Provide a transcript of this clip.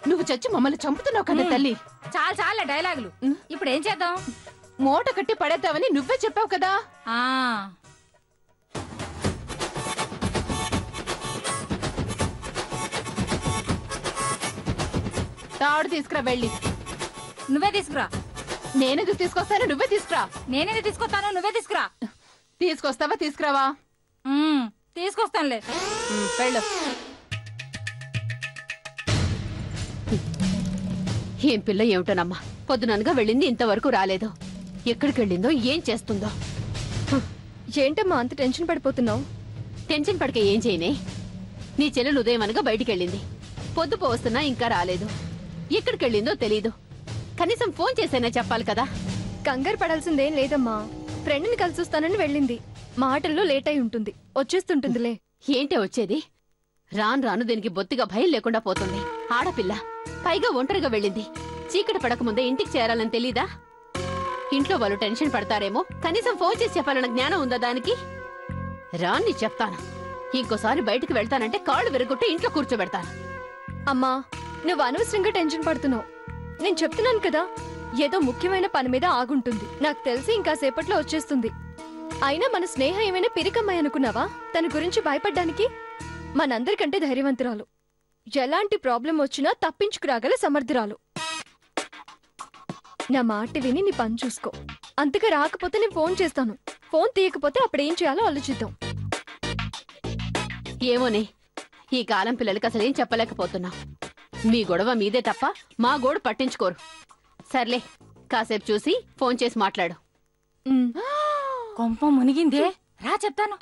నువ్వు చచ్చి మమ్మల్ని చంపుతున్నావు కదా తల్లి. చాలా చాలా డైలాగులు. ఇప్పుడు ఏం చేద్దాం? మూట కట్టి పడేద్దామని నువ్వే చెప్పావు కదా. తాడు తీసుకురా వెళ్ళి. నువ్వే తీసుకురా. నేనెందుకు తీసుకొస్తాను? నువ్వే తీసుకురా. నేనేది తీసుకొస్తాను? నువ్వే తీసుకురా. తీసుకొస్తావా తీసుకురావా? తీసుకొస్తానులే. వెళ్ళు. ఏం పిల్ల ఏమిటోనమ్మా, పొద్దుననగా వెళ్ళింది ఇంతవరకు రాలేదు. ఎక్కడికి వెళ్ళిందో ఏం చేస్తుందో. ఏంటమ్మా అంత టెన్షన్ పడిపోతున్నావు? టెన్షన్ పడక ఏం చేయనే. నీ చెల్లెలు ఉదయం అనగా బయటికి వెళ్ళింది. పొద్దు పోవస్తున్నా ఇంకా రాలేదు. ఎక్కడికి వెళ్ళిందో తెలీదు. కనీసం ఫోన్ చేసైనా చెప్పాలి కదా. కంగారు పడాల్సిందేం లేదమ్మా. ఫ్రెండ్ని కలిసొస్తానని వెళ్ళింది. మాటల్లో లేట్ అయి ఉంటుంది, వచ్చేస్తుంటుందిలే. ఏంటే వచ్చేది? రాను రాను దీనికి బొత్తిగా భయం లేకుండా పోతుంది. ఆడపిల్ల, పైగా ఒంటరిగా వెళ్ళింది. చీకటి పడకముందే ఇంటికి చేరాలని తెలీదా? ఇంట్లో వాళ్ళు టెన్షన్ పడతారేమో, కనీసం ఫోన్ చేసి చెప్పాలన్న జ్ఞానం ఉందా దానికి? రాన్ని చెప్తాను. ఇంకోసారి బయటికి వెళ్తానంటే కాళ్ళు విరగొట్టి ఇంట్లో కూర్చోబెడతాను. అమ్మా, నువ్వు అనవసరంగా టెన్షన్ పడుతున్నావు. నేను చెప్తున్నాను కదా, ఏదో ముఖ్యమైన పని మీద ఆగుంటుంది. నాకు తెలిసి ఇంకా సేపట్లో వచ్చేస్తుంది. అయినా మన స్నేహ ఏమైనా పిరికమ్మాయి అనుకున్నావా? తన గురించి భయపడ్డానికి మనందరికంటే ధైర్యవంతురాలు. ఎలాంటి ప్రాబ్లం వచ్చినా తప్పించుకురాగల సమర్థురాలు. నా మాట విని నీ పని చూసుకో. అంతగా రాకపోతే నేను ఫోన్ చేస్తాను. ఫోన్ తీయకపోతే అప్పుడేం చేయాలో ఆలోచిద్దాం. ఏమోనే, ఈ కాలం పిల్లలకి అసలేం చెప్పలేకపోతున్నా. మీ గొడవ మీదే తప్ప మా గోడు పట్టించుకోరు. సర్లే, కాసేపు చూసి ఫోన్ చేసి మాట్లాడు. కొంప మునిగిందే. రా చెప్తాను.